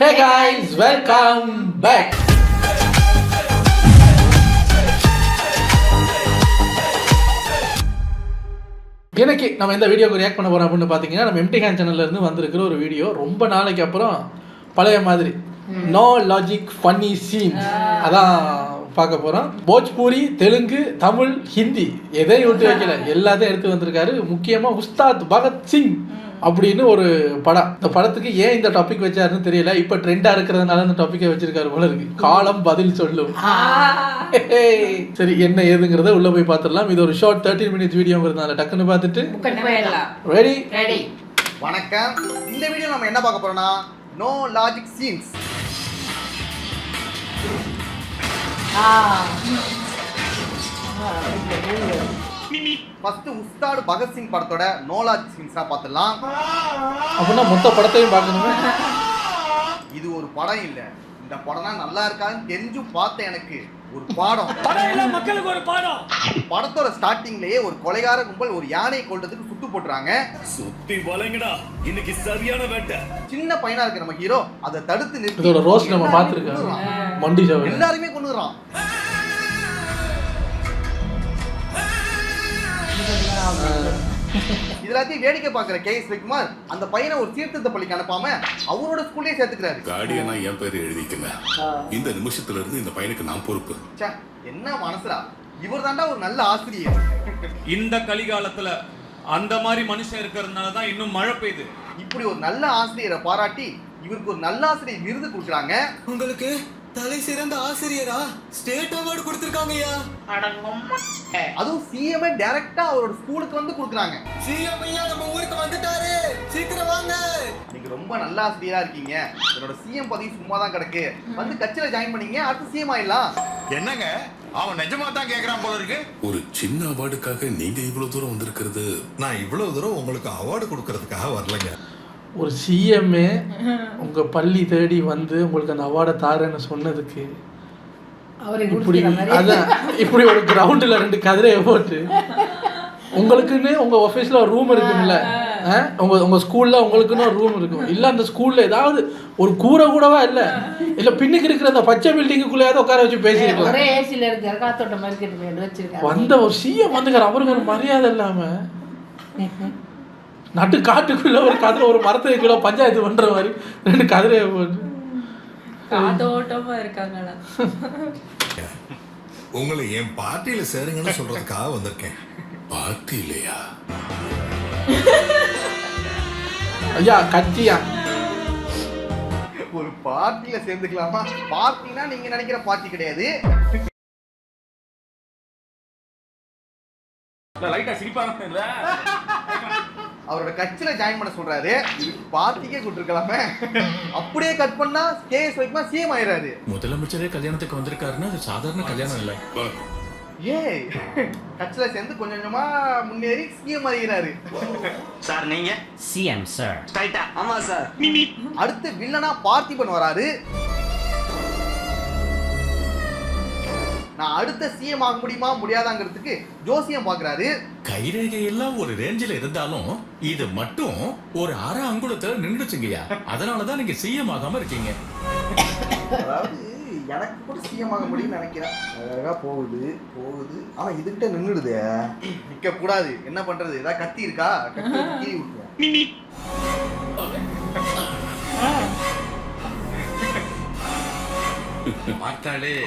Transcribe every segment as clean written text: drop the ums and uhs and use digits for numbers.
Hey guys, welcome back. இன்னைக்கு நம்ம இந்த வீடியோக்கு ரியாக்ட் பண்ண போறோம் அப்படின்னு பார்த்தீங்கன்னா நம்ம எம்டி ஹேண்ட் சேனல்ல இருந்து வந்திருக்கிற ஒரு வீடியோ. ரொம்ப நாளைக்கு அப்புறம் பழைய மாதிரி நோ லாஜிக் ஃபன்னி சீன் அதான் பார்க்க போகிறோம். போஜ்பூரி, தெலுங்கு, தமிழ், ஹிந்தி எதையும் விட்டு வைக்கல, எல்லாத்தையும் எடுத்து வந்திருக்காரு. முக்கியமாக உஸ்தாத் பகத்சிங் அப்படின்னு ஒரு படம். இந்த படத்துக்கு ஏன் இந்த டாபிக் வச்சாருன்னு தெரியல. இப்போ ட்ரெண்டாக இருக்கிறதுனால இந்த டாப்பிக்கை வச்சிருக்காரு போல இருக்கு. காலம் பதில் சொல்லும். சரி, என்ன ஏதுங்கிறத உள்ள போய் பார்த்துடலாம். இது ஒரு ஷார்ட் 13 மினிட்ஸ் வீடியோங்கிறதுனால டக்குன்னு பார்த்துட்டு ரெடி ரெடி. வணக்கம். இந்த வீடியோ நம்ம என்ன பார்க்க போறோம்னா no logic scenes. First Ustaad Bhagat Singh படத்தோட நோ லாஜிக் சீன்ஸா பார்த்துடலாம். அப்படின்னா மொத்த படத்தையும் பார்க்கணுமே. இது ஒரு படம் இல்ல, இந்த படம்னா நல்லா இருக்காதுன்னு தெரிஞ்சும் பார்த்த எனக்கு ஒரு பாடம். மக்களுக்கு ஒரு பாடம். படத்தோட ஸ்டார்டிங்லயே ஒரு கொலைகார கும்பல் ஒரு யானையை கொல்றதுக்கு சுட்டு போட்டுறாங்க. சுத்தி வளைங்கடா, இன்னைக்கு சரியான வேட்டை. சின்ன பையனா இருக்கு நம்ம ஹீரோ, அதை தடுத்து நிறுத்தி இதோட ரோஸ் நம்ம பார்த்துருக்கோம். மண்டி சாவல் எல்லாருமே கொன்னுறான். இதெல்லாத்தையும் வேடிக்கை பார்க்கிற கேஎஸ் ரவிக்குமார் அந்த பையனை ஒரு சீர்திருத்த பள்ளிக்கு அனுப்பாம அவரோட ஸ்கூல்லே சேர்த்துக்கிறாரு. கார்டியனா என் பேரு எழுதிக்கங்க. இந்த நிமிஷத்துல இருந்து இந்த பையனுக்கு நான் பொறுப்பு. என்ன மனசுடா, இவர் தாண்டா ஒரு நல்ல ஆசிரியர். இந்த கலிகாலத்துல அந்த மாதிரி மனுஷன் இருக்கிறதுனால தான் இன்னும் மழை பெய்யுது. இப்படி ஒரு நல்ல ஆசிரியரை பாராட்டி இவருக்கு ஒரு நல்ல ஆசிரியர் விருது கொடுக்குறாங்க. உங்களுக்கு தலை சிறந்த ஆசிரியரா ஸ்டேட் அவார்டு கொடுத்திருக்காங்கயா. அதுவும் சிஎம் டைரக்டா அவரோட ஸ்கூலுக்கு வந்து கொடுக்குறாங்க. சிஎம் ஐயா நம்ம ஊருக்கு வந்துட்டாரு, சீக்கிரம் வாங்க. நீங்க ரொம்ப நல்ல ஆசிரியரா இருக்கீங்க, என்னோட சிஎம் பதவி சும்மா தான் கிடக்கு, வந்து கட்சியில ஜாயின் பண்ணீங்க, அடுத்து சிஎம் ஆயிடலாம். என்னங்க அவன் நிஜமா தான் கேக்குறான் போல இருக்கு. ஒரு சின்ன அவார்டுக்காக நீங்க இவ்வளவு தூரம் வந்திருக்கிறது. நான் இவ்வளவு தூரம் உங்களுக்கு அவார்டு கொடுக்கறதுக்காக வரலங்க. ஒரு சிஎம்ஏ உங்க பள்ளி தேடி வந்து உங்களுக்கு அந்த அவார்டை தாரேன்னு சொன்னதுக்கு இப்படி அதான் இப்படி ஒரு கிரவுண்டில் 2 கதிரையை போட்டு உங்களுக்குன்னு உங்க ஆஃபீஸில் ஒரு ரூம் இருக்கும்ல, உங்க ஸ்கூல்ல உங்களுக்குன்னு ஒரு ரூம் இருக்கும். இல்லை அந்த ஸ்கூல்ல ஏதாவது ஒரு கூரை கூடவா இல்லை, இல்லை பின்னுக்கு இருக்கிற அந்த பச்சை பில்டிங்குக்குள்ளேயாவது உட்கார வச்சு பேசியிருக்கலாம். வந்த ஒரு சிஎம் வந்துக்கிற அவருக்கு ஒரு மரியாதை இல்லாம நட்டு காட்டுக்குள்ள ஒரு கதிரை, ஒரு மரத்துக்குள்ள பஞ்சாயத்து பண்ற மாதிரி 2 கதிரையை போட்டு காத்தோட்டமா இருக்காங்களா. உங்களை என் பார்ட்டியில சேருங்கன்னு சொல்றதுக்காக வந்திருக்கேன். பார்ட்டி இல்லையா ஐயா, கட்சியா? ஒரு பார்ட்டியில சேர்ந்துக்கலாமா? பார்ட்டினா நீங்க நினைக்கிற பார்ட்டி கிடையாது. லைட்டா சிரிப்பாங்க. அவரோட கட்சியில ஜாயின் பண்ண சொல்றாரு, பார்ட்டிக்கே கூட்டிருக்கலாமே. அப்படியே கட் பண்ணா கேஎஸ் ரவிக்குமார் சிஎம் ஆயிராரு. முதலமைச்சரே கல்யாணத்துக்கு வந்திருக்காருன்னா அது சாதாரண கல்யாணம் இல்ல. ஏய், கட்சியில சேர்ந்து கொஞ்சம் கொஞ்சமா முன்னேறி சிஎம் ஆகிறாரு. சார் நீங்க சிஎம் சார். ரைட்டா? ஆமா சார். அடுத்து வில்லனா பார்த்திபன் வராரு. நான் அடுத்த சிஎம் ஆக முடியுமா முடியாதாங்கிறதுக்கு ஜோசியம் பாக்குறாரு. கைரேகை எல்லாம் ஒரு ரேஞ்சில இருந்தாலும் இது மட்டும் ஒரு அரை அங்குலத்துல நின்றுச்சுங்கய்யா. அதனாலதான் நீங்க சிஎம் ஆகாம இருக்கீங்க. அதாவது எனக்கு கூட சிஎம் ஆக முடியும்னு நினைக்கிறேன். அழகா போகுது ஆனா இதுகிட்ட நின்றுடுது. நிக்க கூடாது, என்ன பண்றது? ஏதாவது கத்தி இருக்கா? கத்தி கீழே விட்டுருவோம்.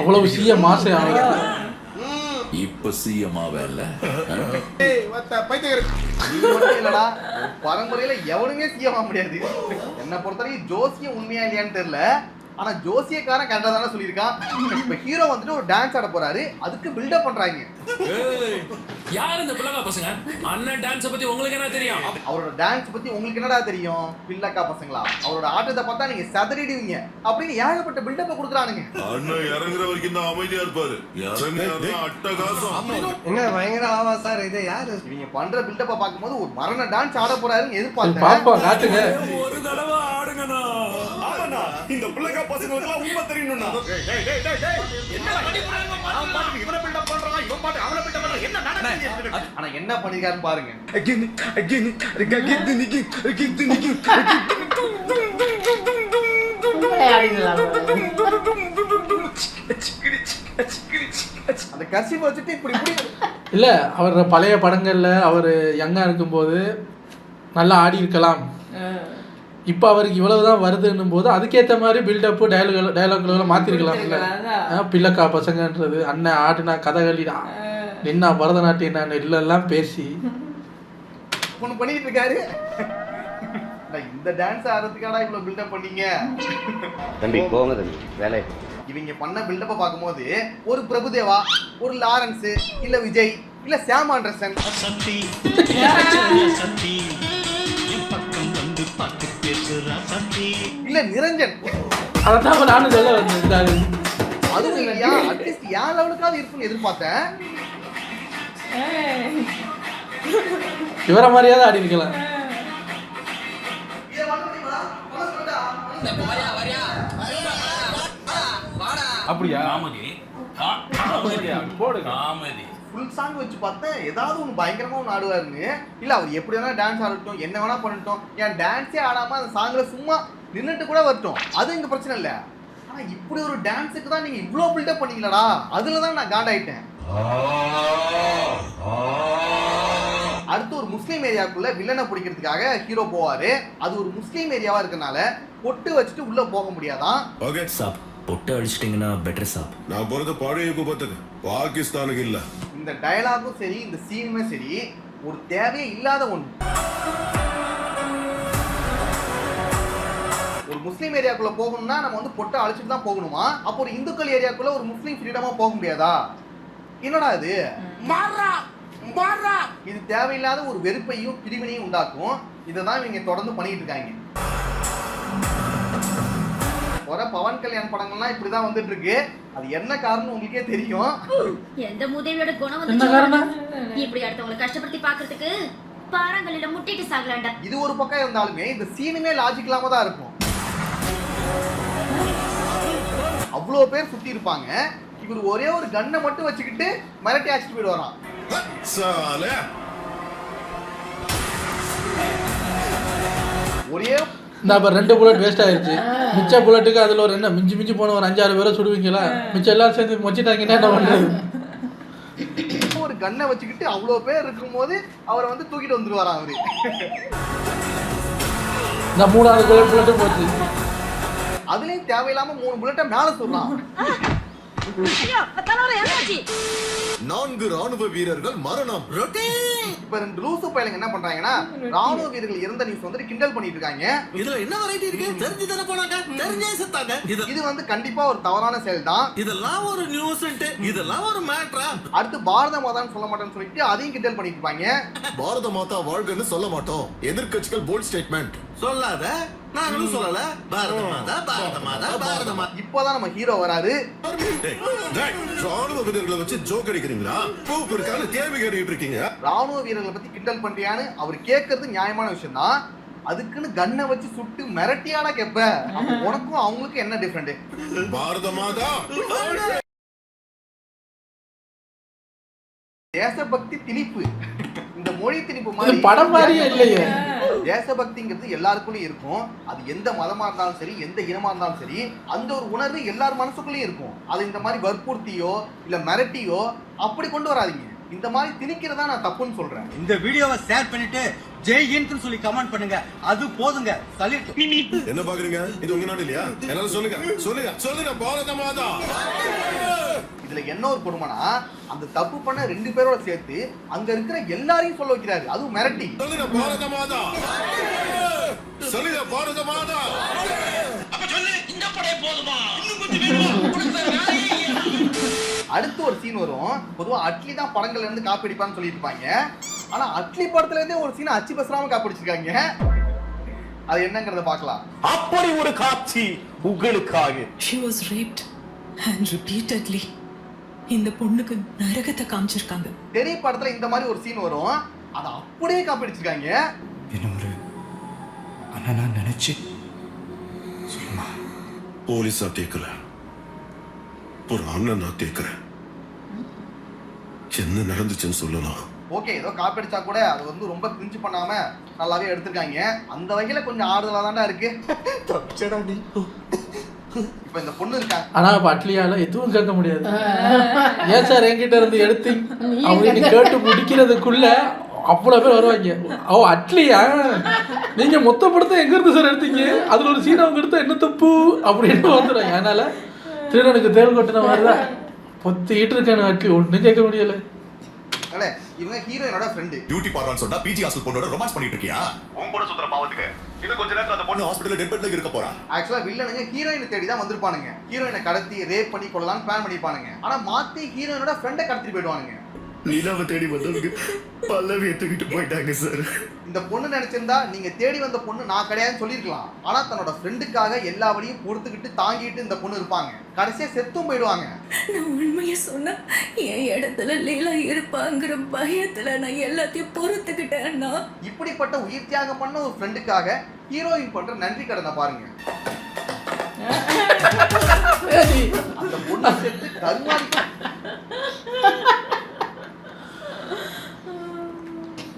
அவ்வளவு சிஎம் ஆசை இப்ப சிஎம்மாவே இல்ல. இல்லடா, பரம்பரையில எவனுமே சிஎம் ஆக முடியாது. என்ன பொறுத்தவரைக்கும் ஜோசியம் உண்மையா இல்லையான்னு தெரியல, ஆனா ஜோசியக்காரன் கரெக்டா தானே சொல்லியிருக்கான். இப்ப ஹீரோ வந்துட்டு ஒரு டான்ஸ் ஆட போறாரு, அதுக்கு பில்டப் பண்றாங்க. யார் இந்த பிள்ளைங்க பசங்க? அண்ணன் டான்ஸ் பத்தி உங்களுக்கு என்ன தெரியும்? அவரோட டான்ஸ் பத்தி உங்களுக்கு என்னடா தெரியும்? பில்லக்கா பசங்களா, அவரோட ஆட்டத்தை பார்த்தா நீங்க சதறிடுவீங்க அப்படின்னு ஏகப்பட்ட பில்டப்பை கொடுக்குறானுங்க. அண்ணன் இறங்குற வரைக்கும் தான் அமைதியா இருப்பாரு. இறங்குறாருன்னா அட்டகாசம். என்ன பயங்கர ஆவா சார். இது யாரு? இவங்க பண்ற பில்டப்பை பார்க்கும்போது ஒரு மரண டான்ஸ் ஆட போறாருன்னு எதிர்பார்த்தேன். பாப்பா காட்டுங்க. ஒரு தடவை ஆடுங்கண்ணா. ஆமாண்ணா, இந்த பிள்ளைக்கா பசங்களுக்கு எல்லாம் உண்மை தெரியணும்னா. ஆனா என்ன பண்ணிருக்காருன்னு பாருங்க. அந்த கர்ச்சீஃப் வச்சுட்டு இப்படி இப்படி இல்ல அவர் பழைய படங்கள்ல அவர் யங்கா இருக்கும்போது நல்லா ஆடி இருக்கலாம். இப்போ அவருக்கு இவ்வளவுதான் வருதுன்னும் போது அதுக்கேற்ற மாதிரி பில்டப்பு டயலாக்களை மாற்றிருக்கலாம்ல. பிள்ளைக்கா பசங்கன்றது, அண்ணன் ஆடுனா கதகளிடா, நின்னா பரதநாட்டியம் நான் இல்லைல்லாம் பேசி ஒன்று பண்ணிட்டு இருக்காரு. இந்த டான்ஸ் ஆடுறதுக்காடா இவ்வளோ பில்டப் பண்ணீங்க தம்பி? போங்க தம்பி, வேலை. இவங்க பண்ண பில்டப்பை பார்க்கும்போது ஒரு பிரபுதேவா, ஒரு லாரன்ஸ், இல்ல விஜய், இல்ல சாம் ஆண்டர்சன், இல்ல நிரஞ்சன், அதான் நானும் சொல்ல வந்தேன். அதுவும் இல்லையா அட்லீஸ்ட் ஏன் லெவலுக்காவது இருக்குன்னு எதிர்பார்த்தேன். இவர மாதிரியாவது ஆடி இருக்கலாம். அப்படியா? காமெடி போடு, காமெடி ஃபுல் சாங் வச்சு பார்த்தேன் ஏதாவது ஒன்று பயங்கரமா ஒன்று ஆடுவாருன்னு. இல்ல அவர் எப்படி வேணா டான்ஸ் ஆடட்டும், என்ன வேணா பண்ணட்டும், ஏன் டான்ஸே ஆடாம அந்த சாங்ல சும்மா நின்றுட்டு கூட வரட்டும், அது இங்க பிரச்சனை இல்லை. ஆனா இப்படி ஒரு டான்ஸுக்கு தான் நீங்க இவ்வளோ பில்டப் பண்ணீங்களா, அதுல தான் நான் காண்டாயிட்டேன். அடுத்து ஒரு முஸ்லீம் ஏரியாவுக்குள்ள வில்லனை பிடிக்கிறதுக்காக ஹீரோ போவாரு. அது ஒரு முஸ்லீம் ஏரியாவா இருக்கனால பொட்டு வச்சுட்டு உள்ள போக முடியாதான். ஓகே சாப் பொட்டு அடிச்சிட்டீங்கன்னா பெட்டர் சாப். நான் போறது பழைய குப்பத்துக்கு, பாகிஸ்தானுக்கு இல்ல. இந்த டயலாகும் சரி, இந்த சீனுமே சரி, ஒரு தேவையே இல்லாத ஒன்று. ஒரு முஸ்லீம் ஏரியாக்குள்ள போகணும்னா நம்ம வந்து பொட்டை அழிச்சிட்டு தான் போகணுமா? அப்போ ஒரு இந்துக்கள் ஏரியாக்குள்ள ஒரு முஸ்லீம் ஃப்ரீடமா போக முடியாதா? என்னடா இது? இது தேவையில்லாத ஒரு வெறுப்பையும் பிரிவினையும் உண்டாக்கும். இதை தான் இவங்க தொடர்ந்து பண்ணிட்டு இருக்காங்க. வர பவன் கல்யாண் படங்கள்லாம் இப்படிதான் வந்துட்டு இருக்கு. அது என்ன காரணம் உங்களுக்கே தெரியும். எந்த மூதேவியோட குணம் வந்து இப்படி அடுத்தவங்களை கஷ்டப்படுத்தி பாக்குறதுக்கு பாறாங்கல்ல முட்டிட்டு சாகலாண்டா. இது ஒரு பக்கம் இருந்தாலுமே இந்த சீனுமே லாஜிக் இல்லாம தான் இருக்கும். அவ்வளோ பேர் சுத்தி இருப்பாங்க, இவர் ஒரே ஒரு கன்னை மட்டும் வச்சுக்கிட்டு மிரட்டி அடிச்சுட்டு போயிடுவாராம். ஒரே இந்த அப்போ 2 புல்லட் வேஸ்ட் ஆயிடுச்சு. மிச்ச புல்லட்டுக்கு அதில் ஒரு என்ன மிஞ்சி போன ஒரு 5-6 பேரை சுடுவீங்களா? மிச்சம் எல்லாரும் சேர்ந்து மொச்சிட்டாங்கன்னா என்ன பண்ணுறது? ஒரு கன்னை வச்சுக்கிட்டு அவ்வளோ பேர் இருக்கும்போது அவரை வந்து தூக்கிட்டு வந்துருவாராம் அவரு. இந்த 3வது புல்லட்டு போச்சு. அதுலயும் தேவையில்லாம 3 புல்லட்டை மேல சொல்றான். 4 ராணுவ வீரர்கள் மரணம். இப்ப 2 லூசு பையலுங்க என்ன பண்றாங்கன்னா, ராணுவ வீரர்கள் இறந்த நியூஸ் வந்து கிண்டல் பண்ணிட்டு இருக்காங்க. இதுல என்ன வெரைட்டி இருக்கு? தெரிஞ்சு தான போனாங்க, தெரிஞ்சே செத்தாங்க. இது வந்து கண்டிப்பா ஒரு தவறான செயல் தான். இதெல்லாம் ஒரு நியூஸ்ன்ட், இதெல்லாம் ஒரு மேட்டரா? அடுத்து பாரத மாதான்னு சொல்ல மாட்டேன்னு சொல்லிட்டு அதையும் கிண்டல் பண்ணிட்டு இருப்பாங்க. பாரத மாதா வாழ்கன்னு சொல்ல மாட்டோம். எதிர்க்கட்சிகள் போல்ட் ஸ்டேட்மெண்ட் சொல்லாத, நாங்களும் சொல்லல. பாரத மாதா, பாரத மாதா, பாரத மாதா. இப்போதான் நம்ம ஹீரோ வராரு. ராணுவ வீரர்களை வச்சு ஜோக் அடிக்கிறீங்களா? பூப்பு இருக்கான்னு கேள்வி கேட்டுட்டு இருக்கீங்க. ராணுவ வீரர்களை பத்தி கிண்டல் பண்றியான்னு அவர் கேட்கறது நியாயமான விஷயம் தான். அதுக்குன்னு கன்னை வச்சு சுட்டு மிரட்டியானா கேப்ப? உனக்கும் அவங்களுக்கும் என்ன டிஃபரெண்ட்? பாரத மாதா தேசபக்தி திணிப்பு, இந்த மொழி திணிப்பு இது படம் மாதிரியே இல்லையே. தேசபக்திங்கிறது எல்லாருக்குள்ளயும் இருக்கும். அது எந்த மதமா இருந்தாலும் சரி, எந்த இனமா இருந்தாலும் சரி, அந்த ஒரு உணர்வு எல்லார் மனசுக்குள்ளயும் இருக்கும். அது இந்த மாதிரி வற்புறுத்தியோ இல்ல மிரட்டியோ அப்படி கொண்டு வராதீங்க. இந்த மாதிரி திணிக்கிறதா நான் தப்புன்னு சொல்றேன். இந்த வீடியோவை ஷேர் பண்ணிட்டு ஜெய் ஹிந்த்னு சொல்லி கமெண்ட் பண்ணுங்க. அது போதுங்க. என்ன பாக்குறீங்க? இது உங்க நாடு இல்லையா? எல்லாரும் சொல்லுங்க சொல்லுங்க சொல்லுங்க. பாரத மாதா. இதுல என்ன ஒரு கொடுமைனா, அந்த தப்பு பண்ண 2 பேரோட சேர்த்து அங்க இருக்கிற எல்லாரையும் சொல்ல வைக்கிறாரு, அதுவும் மிரட்டி. சொல்லுங்க பாரத மாதா, சொல்லுங்க பாரத மாதா. அப்ப சொல்லு, இந்த படை போதுமா? இன்னும் கொஞ்சம் வேணுமா? அடுத்து ஒரு சீன் வரும். பொதுவா அட்லி தான் படங்கள்ல இருந்து காப்பி அடிப்பான்னு சொல்லிட்டு இருப்பாங்க. ஆனா அட்லி படத்துல இருந்தே ஒரு சீனை அச்சு பசராம காப்பி அடிச்சிருக்காங்க. அது என்னங்கறத பார்க்கலாம். அப்படி ஒரு காட்சி உங்களுக்காக. She was raped and repeatedly. இந்த பொண்ணுக்கு நரகத்தை காமிச்சிருக்காங்க. தெரிய படத்துல இந்த மாதிரி ஒரு சீன் வரும், அதை அப்படியே காப்பி அடிச்சிருக்காங்க. என்ன ஒரு அண்ணா நினைச்சு சொல்லுமா? போலீஸா கேட்கல, ஒரு அண்ணன் நான் கேட்கிறேன். என்ன நடந்துச்சுன்னு சொல்லணும். ஓகே, ஏதோ காப்பி அடிச்சா கூட அது வந்து ரொம்ப கிரிஞ்சு பண்ணாம நல்லாவே எடுத்திருக்காங்க. அந்த வகையில கொஞ்சம் ஆறுதலா தான்டா இருக்கு. இப்ப இந்த பொண்ணு இருக்கா, ஆனா இப்ப அட்லியால எதுவும் கேட்க முடியாது. ஏன் சார் என்கிட்ட இருந்து எடுத்தீங்க அப்படின்னு கேட்டு முடிக்கிறதுக்குள்ள அவ்வளவு பேர் வருவாங்க. ஓ அட்லியா, நீங்க மொத்த படத்தை எங்க இருந்து சார் எடுத்தீங்க, அதுல ஒரு சீன் அவங்க எடுத்தா என்ன தப்பு அப்படின்னு வந்துடுவாங்க. அதனால திருடனுக்கு தேள் கொட்டின மாதிரிதான் பொத்திட்டு இருக்கேன் அட்லி, ஒன்றும் கேட்க முடியல. அல்ல இவங்க ஹீரோயினோட ஃப்ரெண்டு. பியூட்டி பார்லர்னு சொன்னா பிஜி ஹாஸ்டல் பொண்ணோட ரொமான்ஸ் பண்ணிட்டு இருக்கியா? உன் கூட சுத்துற பாவத்துக்கு இன்னும் கொஞ்ச நேரத்துல அந்த பொண்ணு ஹாஸ்பிடல்ல டெட் பெட்ல இருக்க போறா. ஆக்சுவலா வில்லனுங்க ஹீரோயினை தேடி தான் வந்திருப்பானுங்க. ஹீரோயினை கடத்தி ரேப் பண்ணி கொள்ளலாம்னு பிளான் பண்ணிப்பானுங்க. ஆனா மாத்தி ஹீரோயினோட ஃப்ரெண்டை கடத்திட்டு போயிடுவானுங்க. நீலாவை தேடி வந்தவங்க பல்லவியை தூக்கிட்டு போயிட்டாங்க சார். இந்த பொண்ணு நினைச்சிருந்தா நீங்க தேடி வந்த பொண்ணு நான் கிடையாதுன்னு சொல்லியிருக்கலாம். ஆனா தன்னோட ஃப்ரெண்டுக்காக எல்லா வழியும் பொறுத்துக்கிட்டு தாங்கிட்டு இந்த பொண்ணு இருப்பாங்க. கடைசியா செத்தும் போயிடுவாங்க. நான் உண்மையை சொன்னா என் இடத்துல லீலா இருப்பாங்கிற பயத்துல நான் எல்லாத்தையும் பொறுத்துக்கிட்டேன்னா. இப்படிப்பட்ட உயிர் தியாகம் பண்ண ஒரு ஃப்ரெண்டுக்காக ஹீரோயின் பண்ற நன்றி கடனை பாருங்க. அந்த பொண்ணு செத்து கருமாறி.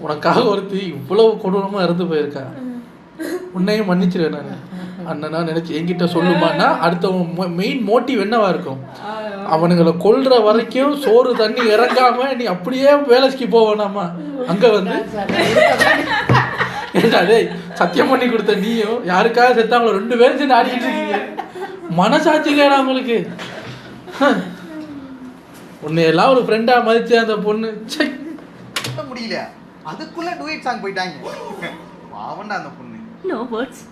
உனக்காக ஒருத்தி இவ்வளவு கொடூரமா இறந்து போயிருக்கா, உன்னையும் மன்னிச்சிருவேன் நான். அண்ணனா நினைச்சு என்கிட்ட சொல்லுமான்னா அடுத்தவன் மெயின் மோட்டிவ் என்னவா இருக்கும், அவனுங்களை கொல்ற வரைக்கும் சோறு தண்ணி இறங்காம நீ அப்படியே வேலைக்கு போவேனாமா. அங்க வந்து டேய் சத்தியம் பண்ணி கொடுத்த நீயும் யாருக்காக செத்தாங்களோ 2 பேரும் சேர்ந்து ஆடிக்கிட்டு இருக்கீங்க. மனசாட்சி கேடா உங்களுக்கு. உன்னை எல்லாம் ஒரு ஃப்ரெண்டா மதிச்ச அந்த பொண்ணு முடியல, அதுக்குள்ள டூயட் சாங் போயிட்டாங்க. பாவண்டா அந்த பொண்ணு. No words,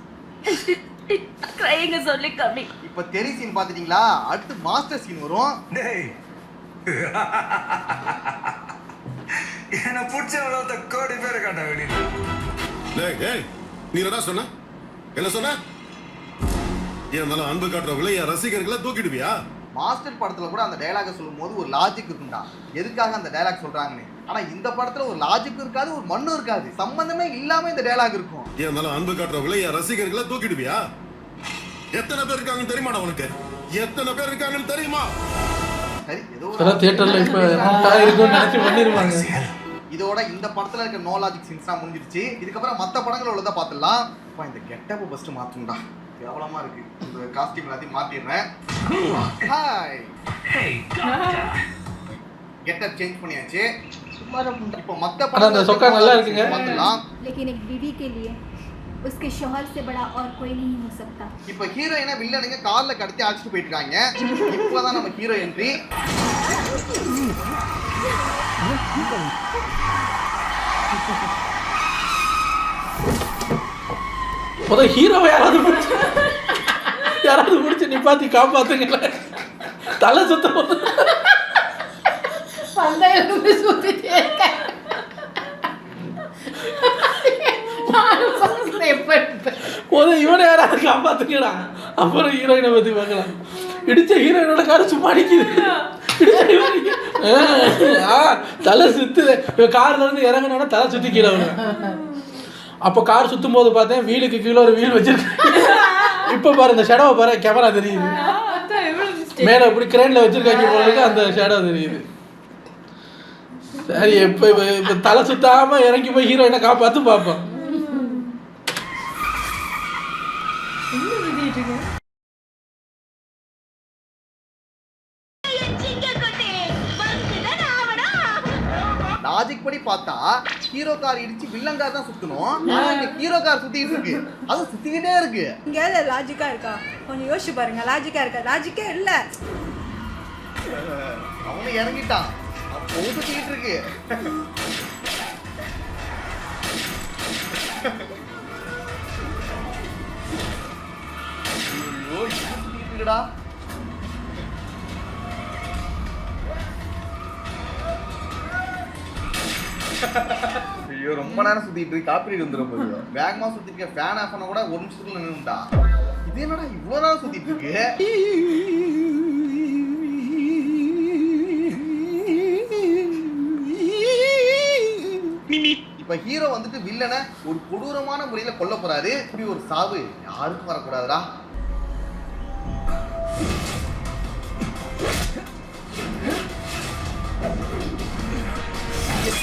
crying is only coming. இப்ப தெரி சீன் பாத்துட்டீங்களா, அடுத்து மாஸ்டர் சீன் வரும். டேய் என்ன புடிச்சவளோ கோடி பேர் காட்ட வேண்டியது. டேய் டேய் நீ என்ன சொன்ன? என்ன சொன்ன? இருந்தாலும் அன்பு காட்டுறவங்கள என் ரசிகர்களை தூக்கிடுவியா? மாஸ்டர் படத்துல கூட அந்த டயலாக சொல்லும் போது ஒரு லாஜிக் இருக்கும்டா, எதுக்காக அந்த டயலாக் சொல்றாங்கன்னு. ஆனா இந்த படத்துல ஒரு லாஜிக் இருக்காது, ஒரு மண்ணும் இருக்காது, சம்பந்தமே இல்லாம இந்த டயலாக் இருக்கும். இருந்தாலும் அன்பு காட்டுறவங்கள என் ரசிகர்களை தூக்கிடுவியா? எத்தனை பேர் இருக்காங்கன்னு தெரியுமா உனக்கு? எத்தனை பேர் இருக்காங்கன்னு தெரியுமா? சரி, ஏதோ தியேட்டர்ல இப்ப இருக்கும்னு நினைச்சு பண்ணிருவாங்க. இதோட இந்த படத்துல இருக்க நோ லாஜிக் சீன்ஸ்லாம் முடிஞ்சிருச்சு. இதுக்கப்புறம் மற்ற படங்கள் உள்ளதை பார்த்துடலாம். இப்போ இந்த கெட்டப்பை ஃபர்ஸ்ட் மாத்தும்டா, கேவலமா இருக்கு. இந்த காஸ்டியூம் எல்லாத்தையும் மாத்திடுறேன். ஹாய், கெட்டப் சேஞ்ச் பண்ணியாச்சு. இப்போ மற்ற அந்த சொக்கா நல்லா இருக்குங்க. பார்த்துடலாம். लेकिन एक बीवी के लिए उसके शौहर से बड़ा और कोई नहीं हो सकता. இப்போ ஹீரோயினை வில்லனுங்க கார்ல கடத்தி அழைச்சிட்டு போயிட்டு இருக்காங்க. இப்போதான் நம்ம ஹீரோ என்ட்ரி. முதல் ஹீரோவை யாராவது முடிச்சு நிப்பாத்தி காப்பாத்துங்க. தலை சுத்தம் இவனை யாராவது காப்பாத்துக்கடா, அப்புறம் ஹீரோயினை பத்தி பார்க்கலாம். இடிச்ச ஹீரோயினோட கார் சும்மா அடிக்குது. தலை சுத்துது. கார்ல இருந்து இறங்கினோட தலை சுத்தி கீழே. அப்போ கார் சுத்தும் போது பார்த்தேன் வீலுக்கு கீழே ஒரு வீல் வச்சிருக்கேன். இப்ப பாரு இந்த ஷேடோவை பாரு, கேமரா தெரியுது. மேல இப்படி கிரேன்ல வச்சிருக்காங்க போல, அந்த ஷேடோ தெரியுது. சரி, இப்ப தலை சுத்தாம இறங்கி போய் ஹீரோயினை காப்பாத்து பார்ப்போம். லாஜிக் படி பார்த்தா ஹீரோ கார் இடிச்சு வில்லன் கார் தான் சுத்தணும். ஆனா இங்க ஹீரோ கார் சுத்திட்டு இருக்கு, அது சுத்திக்கிட்டே இருக்கு. இங்க லாஜிக்கா இருக்கா? கொஞ்சம் யோசிச்சு பாருங்க. லாஜிக்கா இருக்கா? லாஜிக்கே இல்ல. அவனு இறங்கிட்டான், அப்போ சுத்திக்கிட்டு இருக்கு. ஐயோ, சுத்திட்டு இருக்குடா. ஐயோ, ரொம்ப நேரம் சுத்திட்டு இருக்கு, காப்பிரைட் வந்துடும் போது. வேகமா சுத்திட்டு இருக்க, ஃபேன் ஆஃப் பண்ண கூட 1 நிமிஷத்துக்குள்ள நின்னுட்டா. இது என்னடா இவ்வளவு நேரம் சுத்திட்டு இருக்கு? இப்ப ஹீரோ வந்துட்டு வில்லனை ஒரு கொடூரமான முறையில கொல்ல போறாரு. இப்படி ஒரு சாவு யாருக்கும் வரக்கூடாதுடா.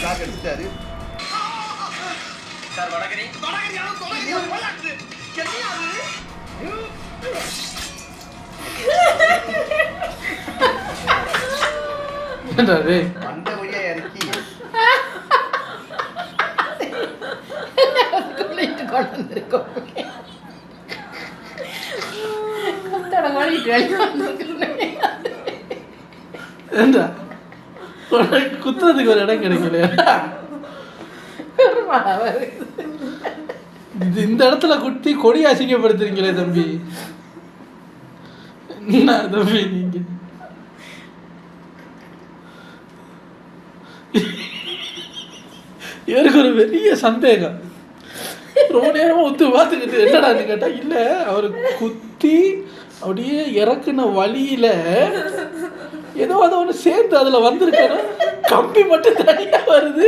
அடிச்சாரு. என்னடா டேய் அந்த வழியா இறக்கி குளிட்டு கொண்டு வந்திருக்கோம். குத்தட ஓடிட்டு வெளியே வந்துருக்கேன். ஏண்டா குத்துறதுக்கு ஒரு இடம் கிடைக்கலையா? இது இந்த இடத்துல குத்தி கொடி அசிங்கப்படுத்துறீங்களே தம்பி. என்ன தம்பி நீங்க? எனக்கு ஒரு பெரிய சந்தேகம். ரொம்ப நேரமா ஒத்து பார்த்துக்கிட்டு என்னடான்னு கேட்டா இல்ல அவரு குத்தி அப்படியே இறக்குன வழியில ஏதோ அதை ஒன்று சேர்ந்து அதில் வந்திருக்கணும். கம்பி மட்டும் தனியாக வருது.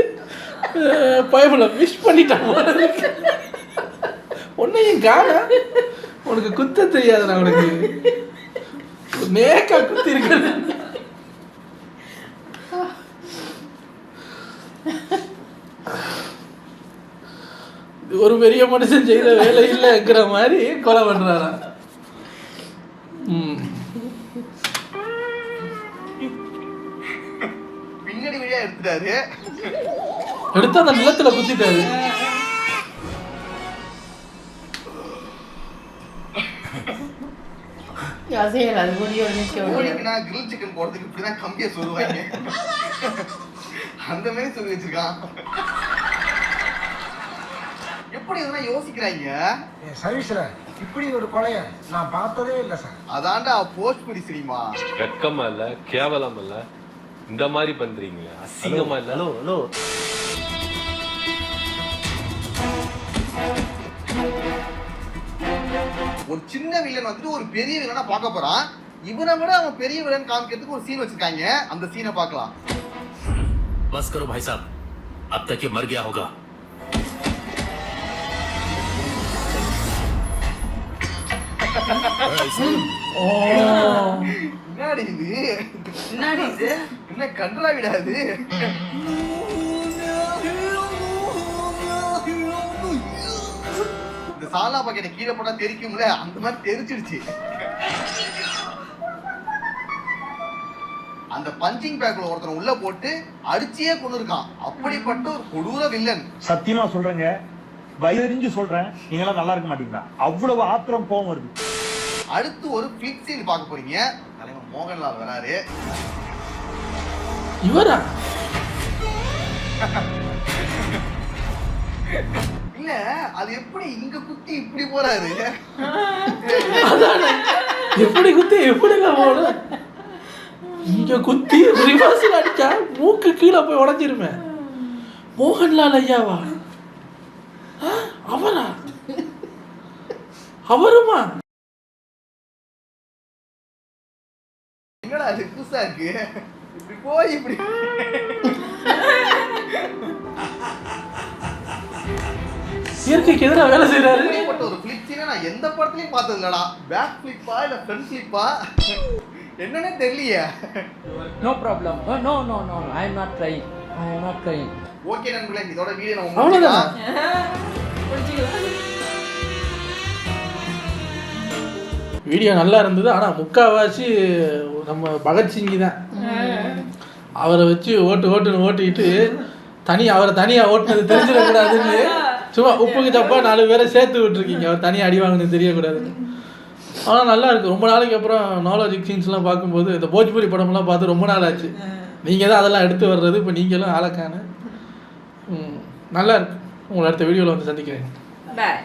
பயமில்ல மிஸ் பண்ணிட்டான். ஒன்னையும் காண உனக்கு குத்த தெரியாதுண்ணா. உனக்கு நேக்கா குத்தி இருக்கிறது. ஒரு பெரிய மனுஷன் செய்த வேலை இல்லைங்கிற மாதிரி கொலை பண்றாரா? பின்னாடி வழியா எடுத்துட்டாரு. எடுத்து அந்த நிலத்துல குத்திட்டாரு. கிரில் சிக்கன் போடுறதுக்கு இப்படிதான் கம்பியை சொல்லுவாங்க. அந்த மாதிரி சொல்லி வச்சிருக்கான். எப்படி இதெல்லாம் யோசிக்கிறாங்க? சர்வீஸ்ல இப்படி ஒரு கொலைய நான் பார்த்ததே இல்ல சார். அதான்டா போஸ்ட் படி தெரியுமா? வெக்கமா இல்ல, கேவலம் இல்ல, இந்த மாதிரி பண்றீங்க, அசிங்கமா இல்ல? ஹலோ ஹலோ, ஒரு சின்ன வில்லன் வந்துட்டு ஒரு பெரிய வில்லனா பார்க்க போறான். இவனை விட அவன் பெரிய வில்லன் காமிக்கிறதுக்கு ஒரு சீன் வச்சிருக்காங்க. அந்த சீனை பார்க்கலாம். बस करो भाई साहब, अब तक ये मर गया होगा. என்னடி இது? என்னடி இது? என்ன கண்டரா விடாது? இந்த சாலா பாக்கெட்டை கீழே போட்டா தெரிக்கும்ல, அந்த மாதிரி தெரிச்சிடுச்சு. அந்த பஞ்சிங் பேக்ல ஒருத்தன் உள்ள போட்டு அடிச்சியே கொண்டிருக்கான். அப்படிப்பட்ட ஒரு கொடூர வில்லன். சத்தியமா சொல்றேங்க, வயிறிஞ்சு சொல்றேன், நீங்களாம் நல்லா இருக்க மாட்டீங்களா? அவ்வளவு ஆத்திரம் கோவம் வருது. அடுத்து ஒரு பிளிக் சீன் பார்க்க போறீங்க. தலைவர் மோகன்லால் வராரு. இவரா? இல்ல, அது எப்படி இங்க குத்தி இப்படி போறாரு? எப்படி குத்தி எப்படி போற? இங்க குத்தி ரிவர்ஸ்ல அடிச்சா மூக்கு கீழே போய் உடைஞ்சிருமே. மோகன்லால் ஐயாவா? அவரா? அவருமா? என்னடா அது புதுசா இருக்கு? இப்படி போய் இப்படி இயற்கைக்கு எதிராக வேலை செய்யறாரு. இப்படிப்பட்ட ஒரு ஃபிளிப் சீனை நான் எந்த படத்துலயும் பார்த்தது இல்லடா. பேக் ஃபிளிப்பா இல்ல ஃப்ரண்ட் ஃபிளிப்பா என்னன்னே தெரியலையே. No problem. No no no, I am not trying. I am not trying. Okay நண்பர்களே, இதோட வீடியோ நான் அவ்வளவுதான். வீடியோ நல்லா இருந்தது. ஆனால் முக்கால்வாசி நம்ம பகத்சிங்கி தான். அவரை வச்சு ஓட்டுன்னு ஓட்டிக்கிட்டு அவரை தனியாக ஓட்டுனது தெரிஞ்சிடக்கூடாதுன்னு சும்மா உப்புக்கு தப்பா 4 பேரை சேர்த்து விட்டுருக்கீங்க. அவர் தனியாக அடி வாங்கினது தெரியக்கூடாதுன்னு. ஆனால் நல்லா இருக்கு. ரொம்ப நாளைக்கு அப்புறம் நாலேஜிக் சீன்ஸ்லாம் பார்க்கும்போது இந்த போஜ்பூரி படம்லாம் பார்த்து ரொம்ப நாள் ஆச்சு. நீங்கள் தான் அதெல்லாம் எடுத்து வர்றது. இப்போ நீங்களும் ஆளக்கான நல்லா இருக்கு. உங்களை அடுத்த வீடியோவில் வந்து சந்திக்கிறேன். பாய்.